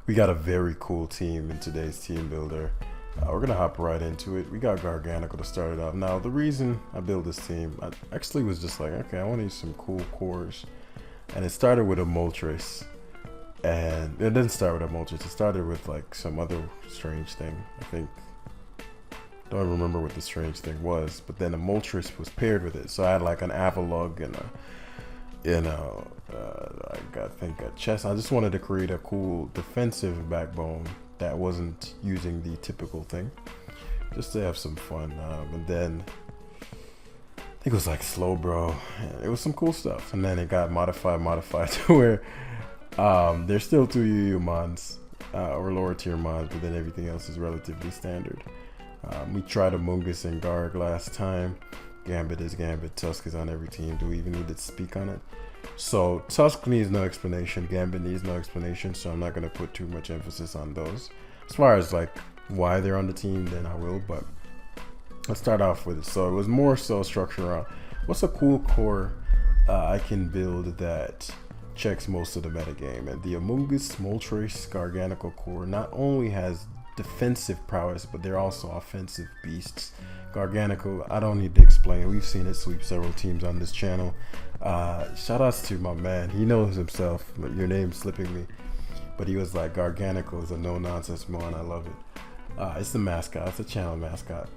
We got a very cool team in today's team builder. We're gonna hop right into it. We got Garganical to start it off. Now, the reason I built this team, I actually was just like, okay, I want to use some cool cores, and it started with a Moltres, and it didn't start with a Moltres. It started with like some other strange thing. I think don't remember what the strange thing was, but then a Moltres was paired with it. So I had like an Avalug and I think a chest. I just wanted to create a cool defensive backbone that wasn't using the typical thing, just to have some fun. And then I think it was like slow bro. It was some cool stuff, and then it got modified to where there's still two UU mons or lower tier mons, but then everything else is relatively standard. We tried Amogus and Garg last time. Gambit is Gambit. Tusk is on every team. Do we even need to speak on it? So Tusk needs no explanation. Gambit needs no explanation. So I'm not going to put too much emphasis on those. As far as like why they're on the team, then I will. But let's start off with it. So it was more so structure around what's a cool core I can build that checks most of the metagame. And the Amogus Moltres Garganical core not only has defensive prowess, but they're also offensive beasts. Garganical, I don't need to explain. We've seen it sweep several teams on this channel. Shout outs to my man. He knows himself. Your name's slipping me. But he was like, Garganical is a no-nonsense mon. I love it. It's the mascot. It's a channel mascot.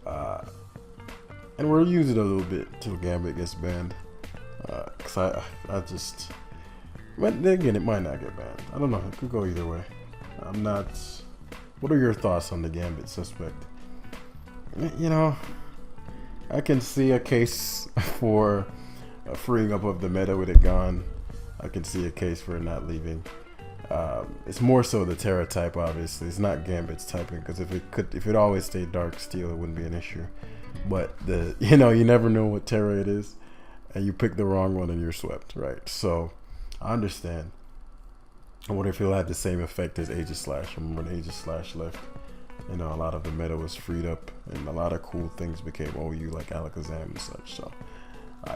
And we'll use it a little bit till Gambit gets banned. Because I just... But then again, it might not get banned. I don't know. It could go either way. I'm not... What are your thoughts on the Gambit suspect? You know, I can see a case for a freeing up of the meta with it gone. I can see a case for it not leaving. It's more so the Terra type, obviously. It's not Gambit's typing, because if it always stayed Dark Steel, it wouldn't be an issue. But you never know what Terra it is, and you pick the wrong one and you're swept, right? So I understand. I wonder if he'll have the same effect as Aegis Slash. I remember when Aegis Slash left, a lot of the meta was freed up, and a lot of cool things became OU, like Alakazam and such. So,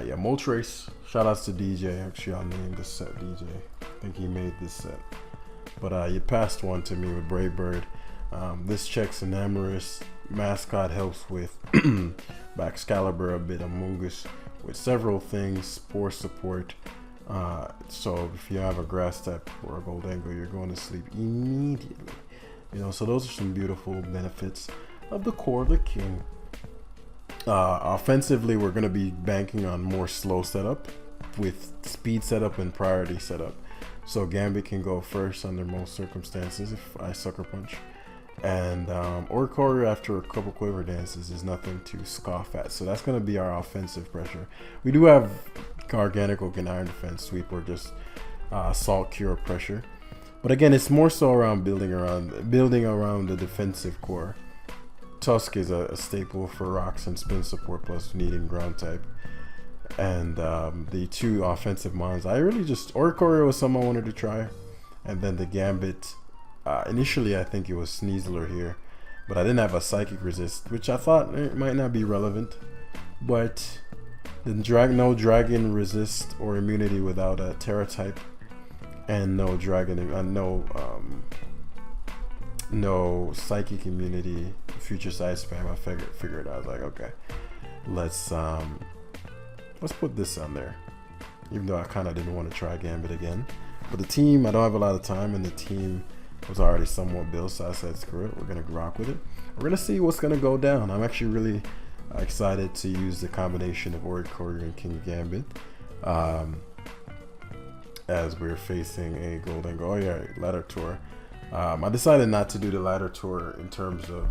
yeah, Moltres. Shout outs to DJ. Actually, I'll name this set DJ. I think he made this set. But you passed one to me with Brave Bird. This checks Enamorous. Mascot helps with Excalibur a bit. Amogus with several things. Spore support. So if you have a grass type or a gold angle, you're going to sleep immediately. So those are some beautiful benefits of the core of the king. Offensively, we're going to be banking on more slow setup with speed setup and priority setup. So Gambit can go first under most circumstances if I sucker punch. And Oricorio after a couple quiver dances is nothing to scoff at. So that's going to be our offensive pressure. We do have Garganical can Iron Defense Sweep or just Salt Cure pressure. But again, it's more so around building around the defensive core. Tusk is a staple for rocks and spin support plus needing ground type. And the two offensive mons, Oricorio was something I wanted to try. And then the Gambit, initially I think it was Sneasler here, but I didn't have a Psychic Resist, which I thought it might not be relevant. But the no Dragon Resist or immunity without a Terra type, and no Dragon, no Psychic immunity, future side spam. I figured I was like, okay, let's put this on there, even though I kind of didn't want to try Gambit again. But the team, I don't have a lot of time, and the team was already somewhat built, so I said screw it, we're gonna rock with it. We're gonna see what's gonna go down. I'm actually really excited to use the combination of Oricorio and King Gambit as we're facing a golden goal. Oh yeah, ladder tour. I decided not to do the ladder tour in terms of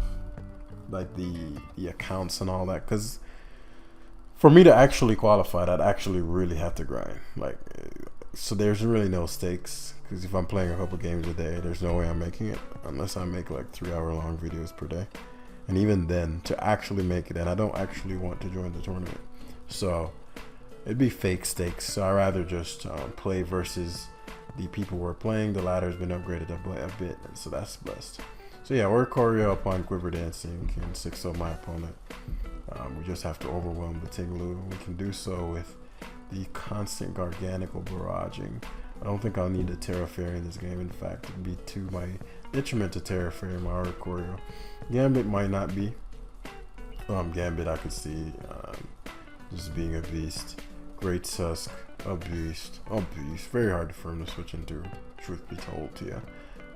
like the accounts and all that, because for me to actually qualify, I'd actually really have to grind. So there's really no stakes, because if I'm playing a couple games a day, there's no way I'm making it unless I make like 3-hour-long videos per day. And even then, to actually make it, and I don't actually want to join the tournament, so it'd be fake stakes. So I'd rather just play versus the people we're playing. The ladder's been upgraded a bit, so that's blessed. So yeah, Oricorio upon quiver dancing can 6-0 my opponent. We just have to overwhelm the Tinglu. We can do so with the constant Garganical barraging I don't think I'll need a Terra Fairy in this game. In fact, it'd be to my detriment to Terra Fairy my Oricorio. Gambit might not be. Gambit I could see just being a beast. Great Tusk, a beast. Very hard for him to switch into, truth be told to you.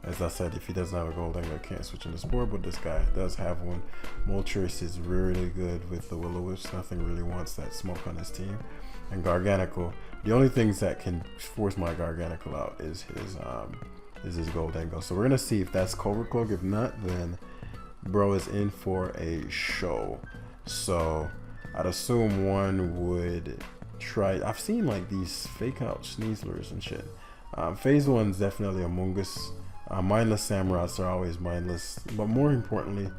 As I said, if he doesn't have a Goldeng, I can't switch into Spore, but this guy does have one. Moltres is really good with the Will-O-Wisps. Nothing really wants that smoke on his team. And Garganical, the only things that can force my Garganical out is his Goldengo. So we're gonna see if that's Covert Cloak. If not, then bro is in for a show. So I'd assume one would try. I've seen like these fake out Sneaslers and shit. Phase 1's definitely Among Us. Mindless Samurats are always mindless, but more importantly,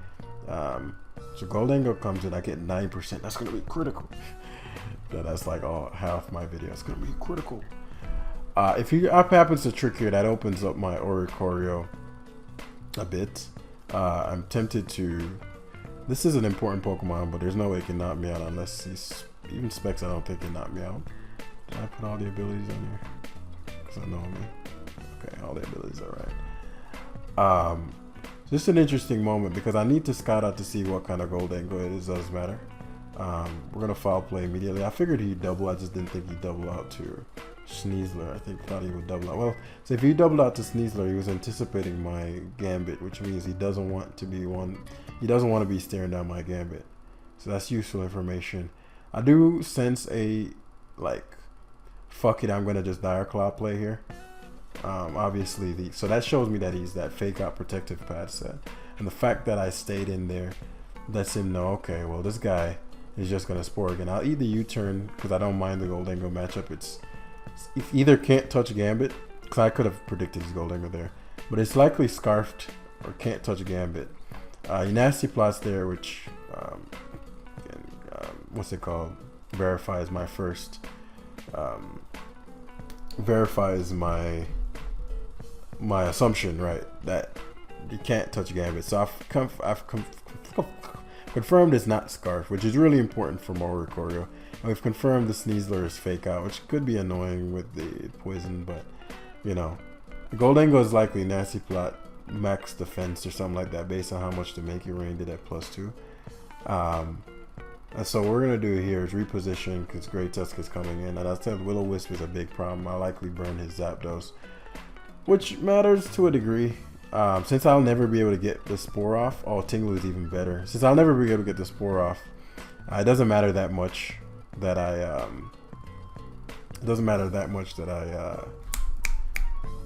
so Goldengo comes in, I get 9%. That's gonna be critical. That's like half my video. It's gonna be critical. If he happens to trick here, that opens up my Oricorio a bit. I'm tempted to. This is an important Pokemon, but there's no way it can knock me out unless he's even Specs. I don't think can knock me out. Did I put all the abilities on here? Because I know me. Okay, all the abilities are right. Just an interesting moment because I need to scout out to see what kind of Goldengo it is. Does matter. We're gonna foul play immediately. I figured he'd double. I just didn't think he'd double out to Sneasler. I thought he would double out. Well, so if he doubled out to Sneasler, he was anticipating my Gambit, which means he doesn't want to be one. He doesn't want to be staring down my Gambit. So that's useful information. I do sense a like, fuck it, I'm gonna just Dire Claw play here. Obviously, so that shows me that he's that fake out protective pad set, and the fact that I stayed in there lets him know, okay, well this guy is just gonna Spore again. I'll eat the U-turn because I don't mind the Goldengo matchup. It's either can't touch Gambit, because I could have predicted his Goldengo there, but it's likely Scarfed or can't touch Gambit. Nasty Plots there, which what's it called? Verifies my first. Verifies my assumption, right, that you can't touch Gambit. So I've confirmed it's not Scarf, which is really important for Oricorio. And we've confirmed the Sneasler is fake out, which could be annoying with the poison, but you know, Goldengo is likely Nasty Plot, max defense or something like that, based on how much the Make It Rain did at +2. And so what we're gonna do here is reposition because Great Tusk is coming in, and I said Will-O-Wisp is a big problem. I'll likely burn his Zapdos, which matters to a degree. Since I'll never be able to get the Spore off, Tinglu is even better. Since I'll never be able to get the Spore off, it doesn't matter that much that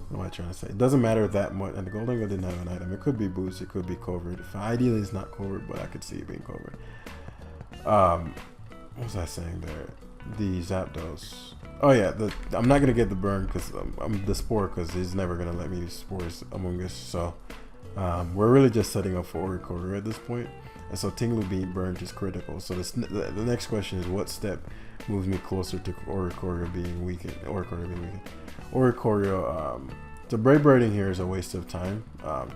what am I trying to say? It doesn't matter that much. And the Goldengo didn't have an item. It could be Boost, it could be Covert. Ideally, it's not Covert, but I could see it being Covert. What was I saying there? The Zapdos. Oh yeah, I'm not gonna get the burn because I'm the Spore because he's never gonna let me use Spores Among Us. So we're really just setting up for Oricorio at this point. And so Tinglu being burned is critical. So the next question is, what step moves me closer to Oricorio being weakened? Oricorio, the Brave Birding here is a waste of time.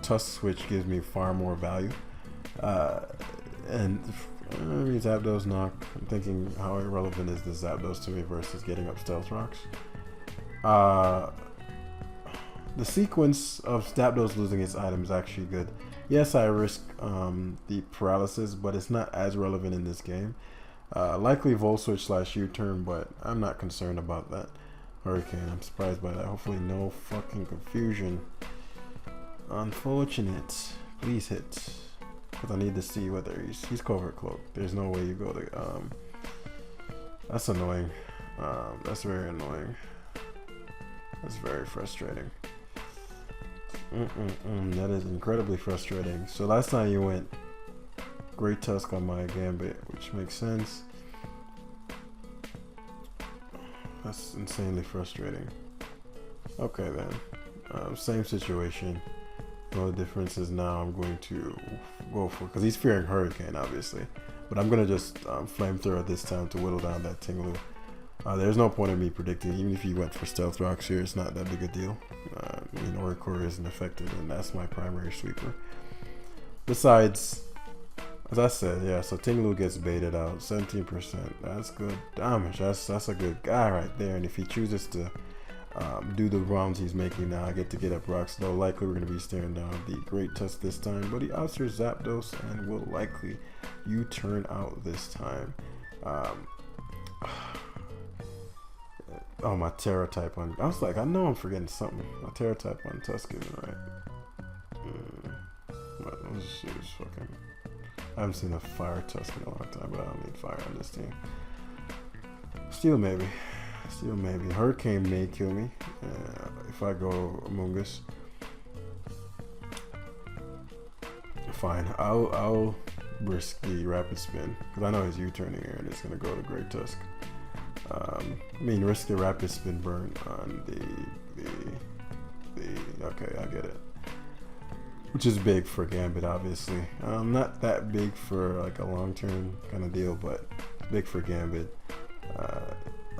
Tusk Switch gives me far more value. And I mean, Zapdos knock. I'm thinking, how irrelevant is this Zapdos to me versus getting up Stealth Rocks? The sequence of Zapdos losing its item is actually good. Yes, I risk the paralysis, but it's not as relevant in this game. Likely Volt Switch / U-turn, but I'm not concerned about that. Hurricane, I'm surprised by that. Hopefully no fucking confusion. Unfortunate. Please hit. Because I need to see whether he's Covert Cloak. There's no way you go to that's annoying. That's very annoying. That's very frustrating. That is incredibly frustrating. So last time you went Great Tusk on my Gambit, which makes sense. That's insanely frustrating. Okay then, same situation. The only difference is now I'm going to go for, because he's fearing Hurricane obviously, but I'm gonna just Flamethrower this time to whittle down that Tinglu. There's no point in me predicting, even if you went for Stealth Rocks here, it's not that big a deal. I mean, Oricorio isn't affected, and that's my primary sweeper. Besides, as I said, yeah, so Tinglu gets baited out, 17%. That's good damage. That's a good guy right there. And if he chooses to do the rounds he's making now. I get to get up rocks, though likely we're going to be staring down the Great Tusk this time, but he outsters Zapdos and will likely U-turn out this time. Oh, my Terra type on. I was like, I know I'm forgetting something. My Terra type on Tusk isn't right. Let's just use fucking. I haven't seen a Fire Tusk in a long time, but I don't need fire on this team. Steel maybe. Steel maybe. Hurricane may kill me if I go Among Us. Fine. I'll risk the Rapid Spin because I know he's U-turning here and it's gonna go to Great Tusk. I mean, risk the Rapid Spin burn on the. Okay, I get it. Which is big for Gambit, obviously. Not that big for like a long-term kind of deal, but big for Gambit.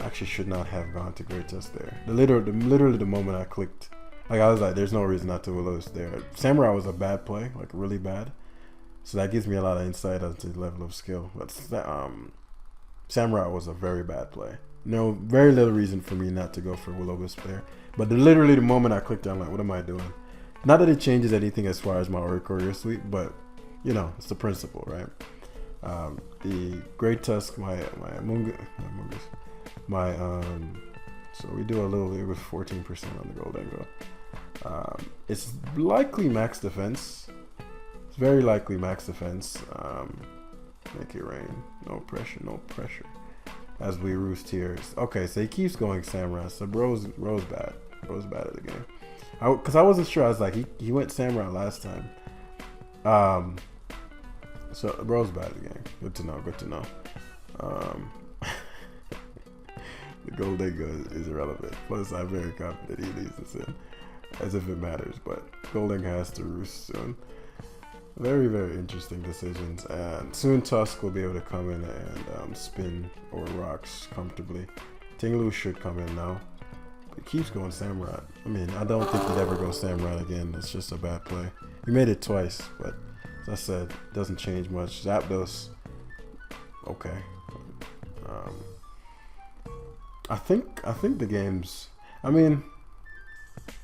Actually should not have gone to Great Tusk there. Literally the moment I clicked, like I was like, there's no reason not to Will-O-Wisp there. Samurai was a bad play, like really bad. So that gives me a lot of insight as to the level of skill. But Samurai was a very bad play. No, very little reason for me not to go for Will-O-Wisp there. But literally the moment I clicked, I'm like, what am I doing? Not that it changes anything as far as my Courier sweep, but you know, it's the principle, right? The Great Tusk, my so we do a little bit with 14% on the Gold Angle. It's likely max defense. It's very likely max defense. Make it rain. No pressure, no pressure. As we roost here. Okay, so he keeps going Samurai. So bro's bad. Bro's bad at the game. Because I wasn't sure. I was like, he went Samurai last time. So bro's bad at the game. Good to know. Good to know. The Gold Egg is irrelevant. Plus, I'm very confident he leaves this in, as if it matters. But Gold Egg has to roost soon. Very, very interesting decisions. And soon Tusk will be able to come in and spin or rocks comfortably. Tinglu should come in now. But it keeps going Samurai. I mean, I don't think he'd ever go Samurai again. It's just a bad play. He made it twice, but as I said, it doesn't change much. Zapdos, okay. I think the game's. I mean,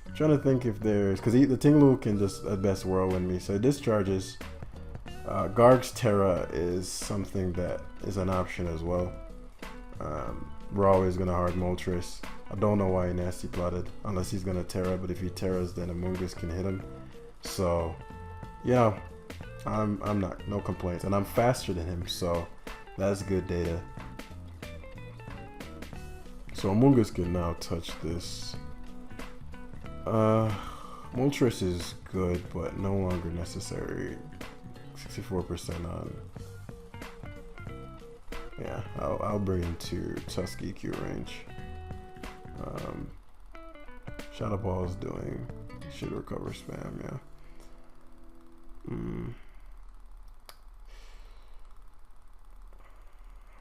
I'm trying to think if there's because the Tinglu can just at best whirlwind me. So it discharges. Garg's Terra is something that is an option as well. We're always gonna hard Moltres. I don't know why he nasty plotted unless he's gonna Terra, but if he Terras, then Among Us can hit him. So, yeah, I'm not no complaints, and I'm faster than him, so that's good data. So Among Us can now touch this. Moltres is good, but no longer necessary. 64% on. Yeah, I'll bring him to Tusk EQ range. Shadow Ball is doing. Should recover spam, yeah.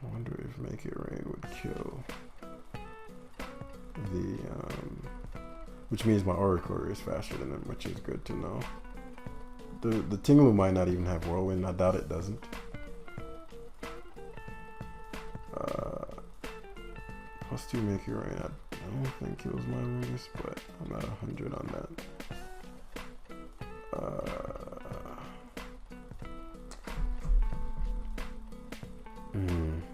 I wonder if Make It Rain would kill the which means my Courier is faster than him, which is good to know. The Tinglu might not even have Whirlwind. I doubt it doesn't. Plus 2 Make It Rain. I don't think kills my Lungus, but I'm at 100 on that.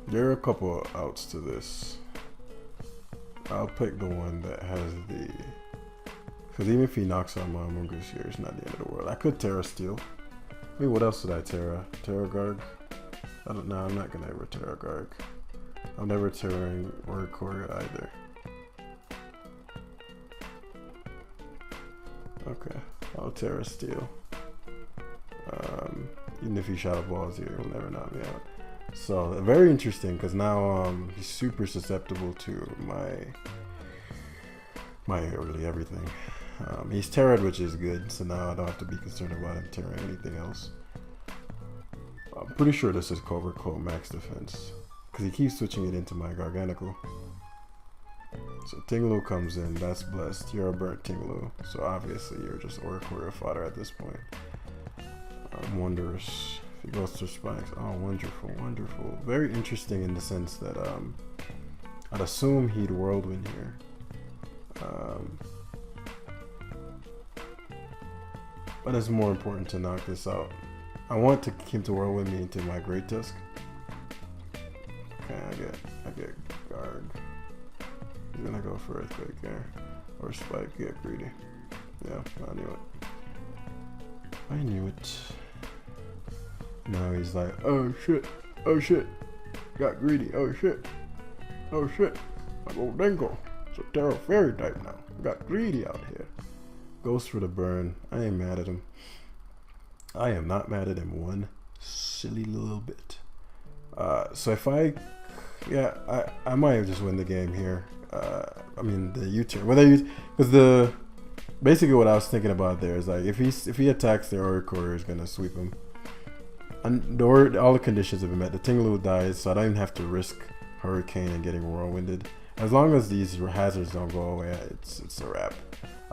There are a couple of outs to this. I'll pick the one that has the. Because even if he knocks out my Among Us here, it's not the end of the world. I could Terra Steel. I mean, what else would I Terra? Terra Garg? I don't know. I'm not going to ever Terra Garg. I'm never Terraing or Courier either. Okay. I'll Terra Steel. Even if he Shadow Balls here, he'll never knock me out. So, very interesting because now he's super susceptible to my really everything. He's Terra'd, which is good, so now I don't have to be concerned about him Terraing anything else. I'm pretty sure this is Cobra Claw max defense because he keeps switching it into my Garganacl. So Tinglu comes in, that's blessed. You're a burnt Tinglu, so obviously you're just Courier fodder at this point. Wondrous. If he goes to Spikes, oh, wonderful, wonderful. Very interesting in the sense that I'd assume he'd Whirlwind here. But it's more important to knock this out. I want to keep the world with me into my Great Tusk. Okay, I get guard. He's gonna go for Earthquake here. Or Spike, get greedy. Yeah, I knew it. I knew it. Now he's like, oh shit, got greedy, oh shit, my old dingo. It's a Terra Fairy type now. Got greedy out here. Goes for the burn. I ain't mad at him. I am not mad at him one silly little bit. So if I might just win the game here. I mean the U-turn. Because basically what I was thinking about there is like if he attacks the Oricorio, is gonna sweep him. And all the conditions have been met. The Tingaloo dies, so I don't even have to risk Hurricane and getting whirlwinded. As long as these hazards don't go away, it's a wrap.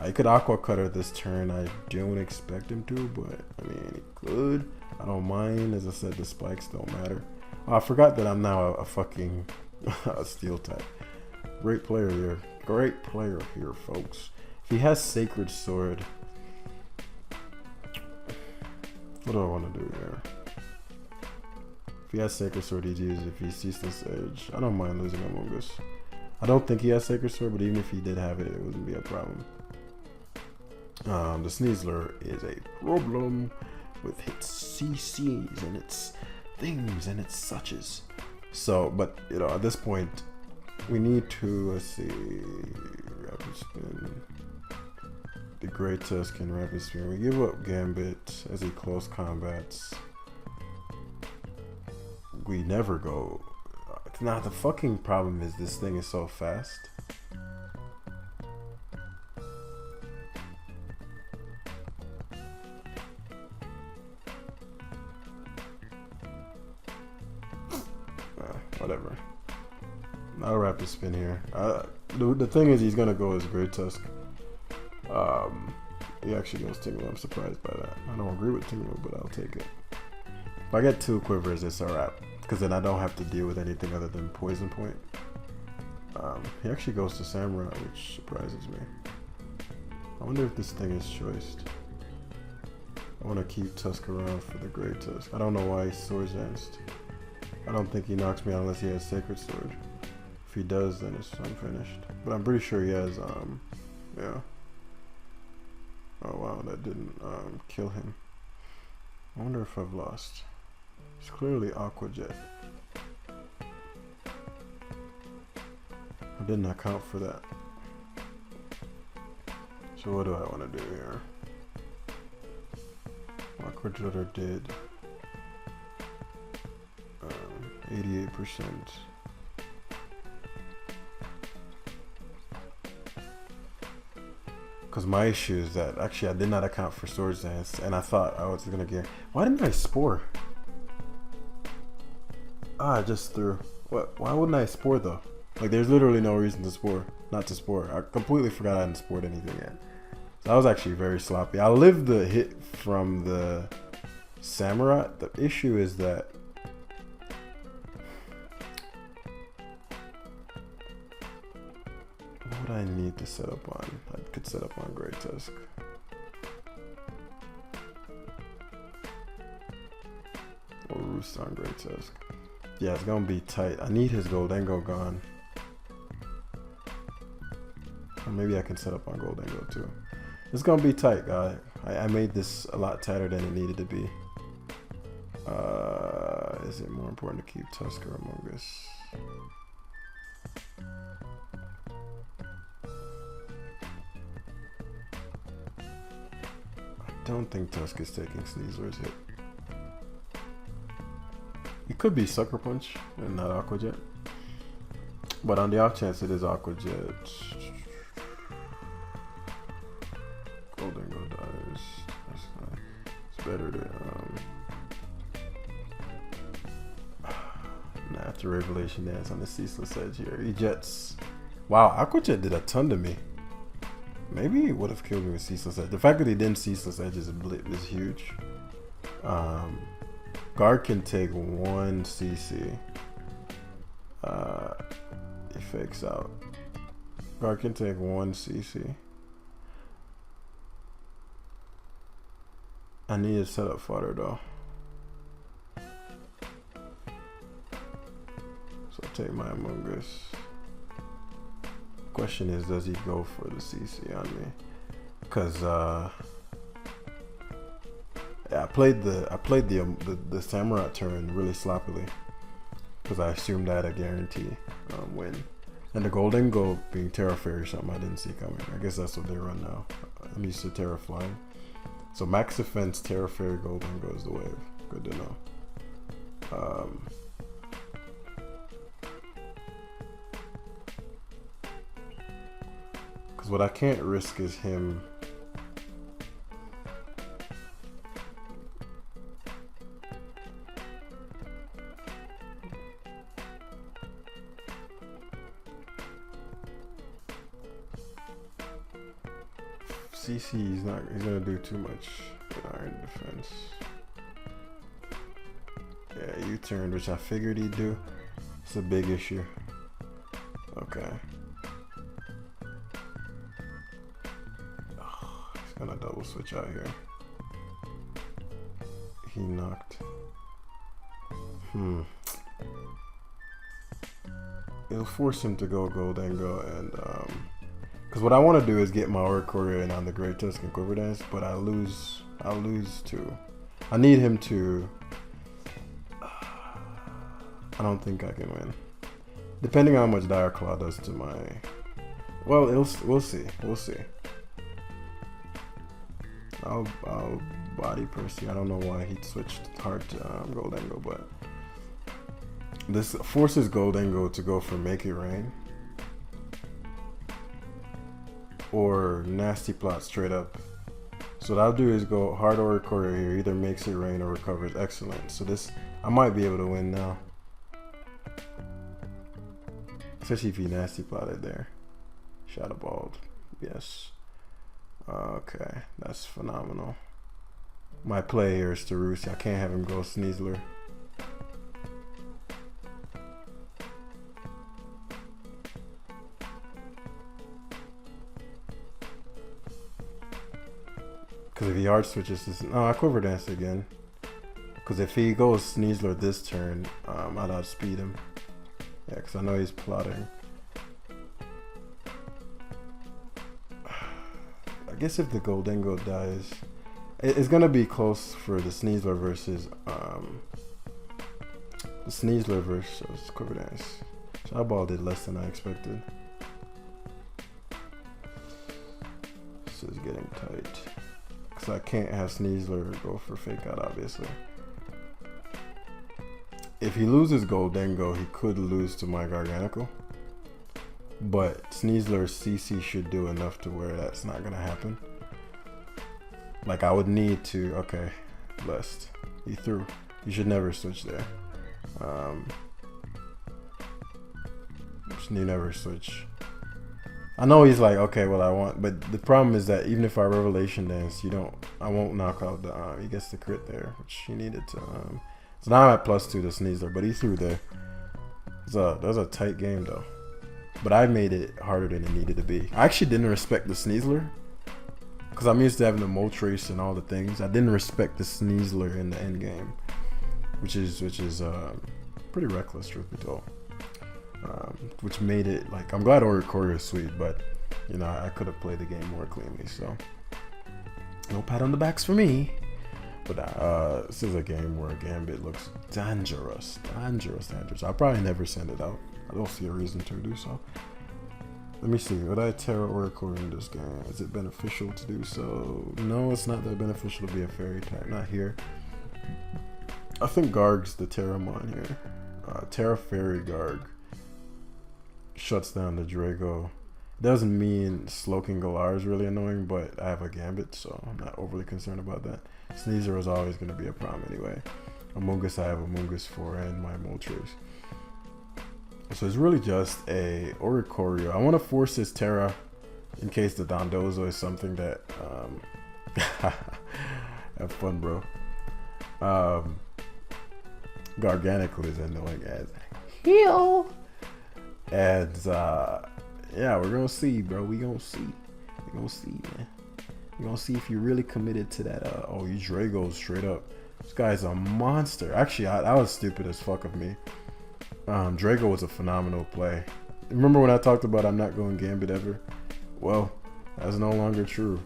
He could Aqua Cutter this turn. I don't expect him to, but I mean, he could. I don't mind. As I said, the spikes don't matter. I forgot that I'm now a fucking steel type. Great player here. Great player here, folks. If he has Sacred Sword, what do I want to do here? If he has Sacred Sword, he uses. If he's Ceaseless Edge, I don't mind losing Among Us. I don't think he has Sacred Sword, but even if he did have it, it wouldn't be a problem. The Sneasler is a problem with its CCs and its things and its suches. So, but you know, at this point, we need to, let's see, Rapid Spin. The Great Tusk and Rapid Spin. We give up Gambit as he close combats. We never go. Now the fucking problem is this thing is so fast. Whatever. Not a Rapid Spin here. The thing is, he's gonna go as Great Tusk. He actually goes Tingle. I'm surprised by that. I don't agree with Tingle, but I'll take it. If I get 2 quivers, it's a wrap. Because then I don't have to deal with anything other than Poison Point. He actually goes to Samurai, which surprises me. I wonder if this thing is choiced. I want to keep Tusk around for the Great Tusk. I don't know why he's Swords Danced. I don't think he knocks me out unless he has Sacred Sword. If he does, then it's unfinished. But I'm pretty sure he has, yeah. Oh wow, that didn't kill him. I wonder if I've lost. It's clearly Aqua Jet. I didn't account for that. So what do I want to do here? Aqua Jetter did 88%. Because my issue is that actually I did not account for Swords Dance, and I thought I was gonna get. Why didn't I Spore? I just threw. What? Why wouldn't I Spore though? Like, there's literally no reason to Spore, not to Spore. I completely forgot I hadn't Spored anything yet. So I was actually very sloppy. I lived the hit from the Samurai. The issue is that what would I need to set up on? I could set up on Great Tusk. Or Roost on Great Tusk. Yeah, it's gonna be tight. I need his Goldengo gone. Or maybe I can set up on Goldengo too. It's gonna be tight, guy. I made this a lot tighter than it needed to be. Is it more important to keep Tusk or Among Us? I don't think Tusk is taking Sneasler's hit. It could be Sucker Punch and not Aqua Jet. But on the off chance it is Aqua Jet. Goldengo dies. That's not, it's better to after Revelation Dance on the Ceaseless Edge here. He jets. Wow, Aqua Jet did a ton to me. Maybe he would have killed me with Ceaseless Edge. The fact that he didn't Ceaseless Edge is huge. Guard can take 1 CC. He fakes out. Guard can take 1 CC. I need to set up fodder though. So I'll take my Among Us. Question is, does he go for the CC on me? Cause yeah, I played the Samurai turn really sloppily, because I assumed I had a guarantee win. And the Golden Go being Terra Fairy, something I didn't see coming. I guess that's what they run now. I'm used to Terra flying. So max defense, Terra Fairy, Golden Go is the wave. Good to know. Because what I can't risk is him. CC, he's gonna do too much with Iron Defense. Yeah, U-turn, which I figured he'd do. It's a big issue. Okay. Oh, he's gonna double switch out here. He knocked. It'll force him to go Golden Go and because what I want to do is get my Oricorio in on the Great Tuscan Quiver Dance, but I'll lose to. I need him to. I don't think I can win. Depending on how much Dire Claw does to my. Well, we'll see. We'll see. I'll body Percy. I don't know why he switched hard to Golden Go, but this forces Golden Go to go for Make It Rain. Or Nasty Plot straight up. So what I'll do is go hard Oricorio here, either makes it rain or recovers. Excellent. So this, I might be able to win now. Especially if he Nasty Plotted there. Shadow Balled. Yes. Okay, that's phenomenal. My play here is Tarusi. I can't have him go Sneasler. Because if he hard switches this, no, I Quiver Dance again. Because if he goes Sneasler this turn, I'd outspeed him. Yeah, because I know he's plotting. I guess if the Goldengo dies, it's gonna be close for the Sneasler versus Quiver Dance. Shadow Ball did less than I expected. This is getting tight. I can't have Sneasler go for Fake Out, obviously. If he loses Goldengo, he could lose to my Garganical. But Sneasler's CC should do enough to where that's not gonna happen. Like I would need to, okay, blessed. He threw. You should never switch there. You never switch. I know he's like, okay, well I want, but the problem is that even if I Revelation Dance, I won't knock out the, he gets the crit there, which he needed to, so now I'm at +2 to Sneasler, but he threw there. That was a tight game though. But I made it harder than it needed to be. I actually didn't respect the Sneasler, because I'm used to having the Moltres and all the things. I didn't respect the Sneasler in the end game, which is pretty reckless, truth be told. Which made it like, I'm glad Oricorio is sweet, but you know, I could have played the game more cleanly. So no pat on the backs for me. But this is a game where Gambit looks dangerous. I'll probably never send it out. I don't see a reason to do so. Let me see. Would I Terra Oricorio in this game? Is it beneficial to do so? No, it's not that beneficial to be a fairy type. Not here. I think Garg's the Terramon here. Terra Fairy Garg shuts down the Drago. Doesn't mean Slowking Galar is really annoying, but I have a Gambit, so I'm not overly concerned about that. Sneasler is always going to be a problem anyway. Amoonguss, I have Amoonguss for, and my Moltres. So it's really just a Oricorio. I want to force his Terra in case the Dondozo is something that have fun, bro. Garganical is annoying as hell. And Yeah, we're gonna see, bro. We gonna see. We gonna see, man. We gonna see if you're really committed to that. Oh, you Drago's straight up. This guy's a monster. Actually, that was stupid as fuck of me. Drago was a phenomenal play. Remember when I talked about I'm not going Gambit ever? Well, that's no longer true.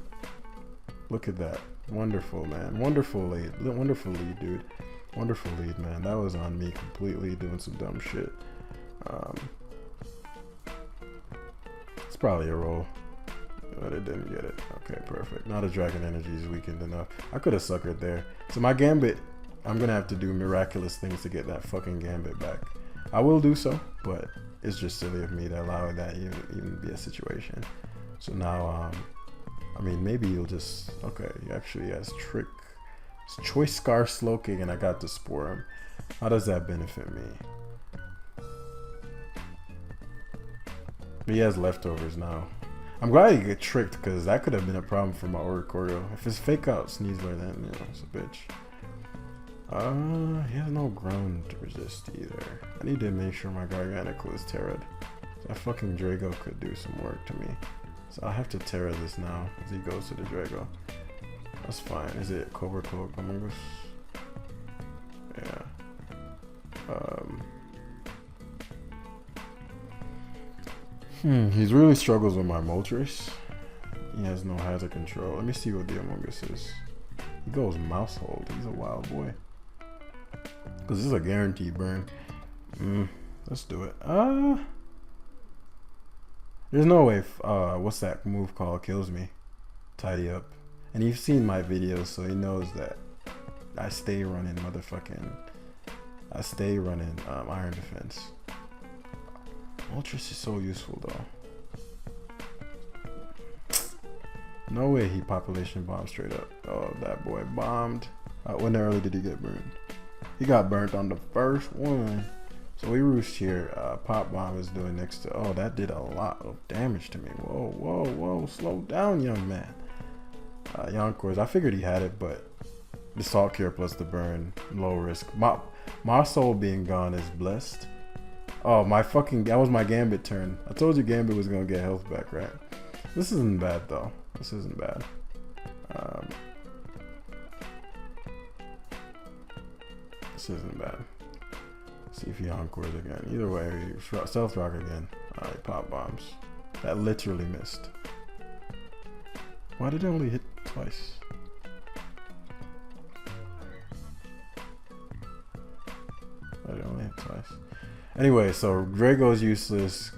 Look at that. Wonderful, man. Wonderful lead. Wonderful lead, dude. Wonderful lead, man. That was on me completely doing some dumb shit. It's probably a roll, but it didn't get it. Okay, perfect. Now the Dragon Energy is weakened enough. I could have suckered there. So my Gambit, I'm going to have to do miraculous things to get that fucking Gambit back. I will do so, but it's just silly of me to allow that even be a situation. So now, I mean, maybe you'll just, okay, he actually has Trick, Choice Scar Slowking, and I got to Spore him. How does that benefit me? But he has leftovers now. I'm glad he get tricked, because that could have been a problem for my Oricorio. If it's fake out Sneasler, then, you know, it's a bitch. He has no ground to resist either. I need to make sure my Garganacl is Terra'd. That fucking Drago could do some work to me. So I'll have to Terra this now as he goes to the Drago. That's fine. Is it Cobra Cloak Amogus? Yeah. He really struggles with my Moltres. He has no hazard control. Let me see what the Amogus is. He goes Mousehold. He's a wild boy. Because this is a guaranteed burn. Let's do it. There's no way, what's that move called? Kills me. Tidy Up. And you've seen my videos, so he knows that I stay running Iron Defense. Moltres is so useful though. No way he population bombed straight up. Oh, that boy bombed. When early did he get burned? He got burnt on the first one. So we roost here. Pop Bomb is doing next to... Oh, that did a lot of damage to me. Whoa, whoa, whoa. Slow down, young man. Yonkors, I figured he had it, but the Salt Cure plus the burn, low risk. My soul being gone is blessed. Oh, that was my Gambit turn. I told you Gambit was going to get health back, right? This isn't bad, though. This isn't bad. This isn't bad. See if he encores again. Either way, Stealth Rock again. Alright, Pop Bombs. That literally missed. Why did it only hit twice? Why did it only hit twice? Anyway, so Drago is useless.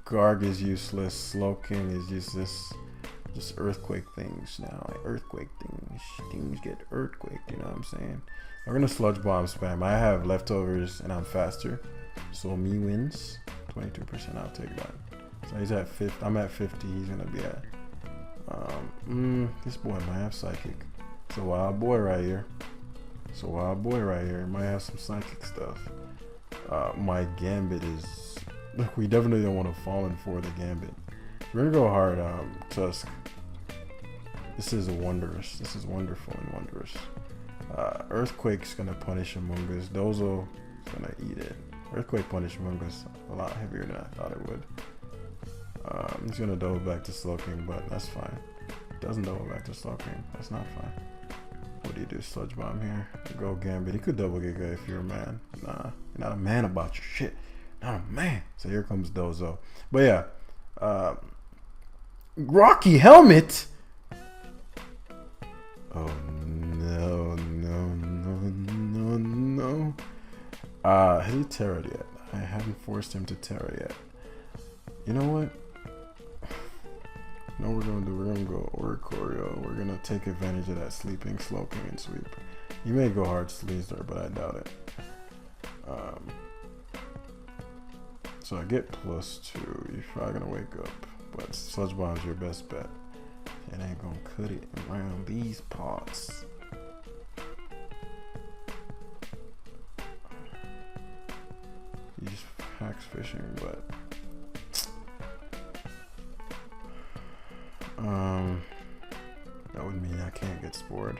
Garg is useless. Slowking is useless. Just earthquake things now. Like earthquake things. Things get earthquaked, you know what I'm saying? We're gonna Sludge Bomb spam. I have leftovers and I'm faster. So me wins. 22%, I'll take that. So he's at 50. I'm at 50. He's gonna be at this boy might have psychic. It's a wild boy right here. It's a wild boy right here. Might have some psychic stuff. My Gambit is... Look, we definitely don't want to fall in for the Gambit. We're gonna go hard, Tusk. This is wondrous. This is wonderful and wondrous. Earthquake's gonna punish Amogus. Dozo is gonna eat it. Earthquake punish Amogus a lot heavier than I thought it would. He's gonna double back to Slowking, but that's fine. Doesn't double back to Slowking. That's not fine. What do you do? Sludge Bomb here. Go Gambit. He could double Giga if you're a man. Nah, you're not a man about your shit. Not a man. So here comes Dozo. But yeah. Rocky Helmet. Oh no, no, no, no, no. Has he Terra'd yet? I haven't forced him to Terra yet. You know what? No, we're gonna do. We're gonna go Oricorio. We're gonna take advantage of that sleeping, Slowking, and sweep. You may go hard Sleazer, but I doubt it. So I get +2. You're probably gonna wake up, but Sludge Bomb's your best bet. It ain't gonna cut it around these parts. He's hacks fishing, but that would mean I can't get spored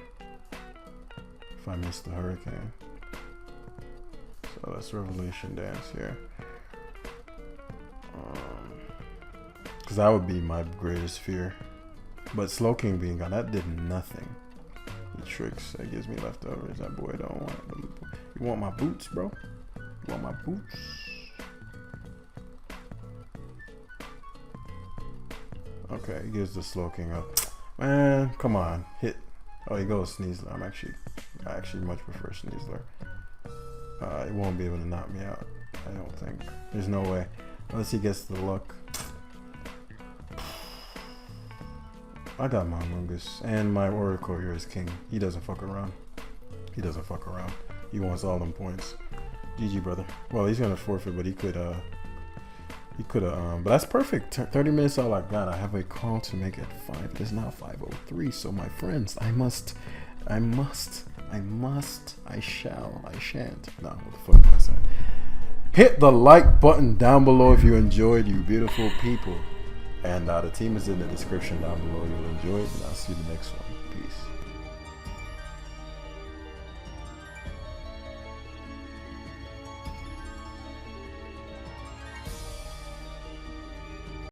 if I miss the Hurricane. So let's Revelation Dance here. Because that would be my greatest fear. But Slow King being gone, that did nothing. The tricks that gives me leftovers. That boy don't want them. You want my boots, bro? You want my boots? Okay, he gives the Slow King up. Man, come on. Hit. Oh, he goes Sneasler. I actually much prefer Sneasler. He won't be able to knock me out. I don't think. There's no way. Unless he gets the luck. I got my Mungus. And my Oracle here is king. He doesn't fuck around. He doesn't fuck around. He wants all them points. GG, brother. Well, he's gonna forfeit, but he could but that's perfect. 30 minutes all I got. I have a call to make at 5. It is now 5:03. So my friends, I shan't. No, what the fuck am I saying? Hit the like button down below if you enjoyed, you beautiful people. And the team is in the description down below. You'll enjoy it, and I'll see you in the next one. Peace.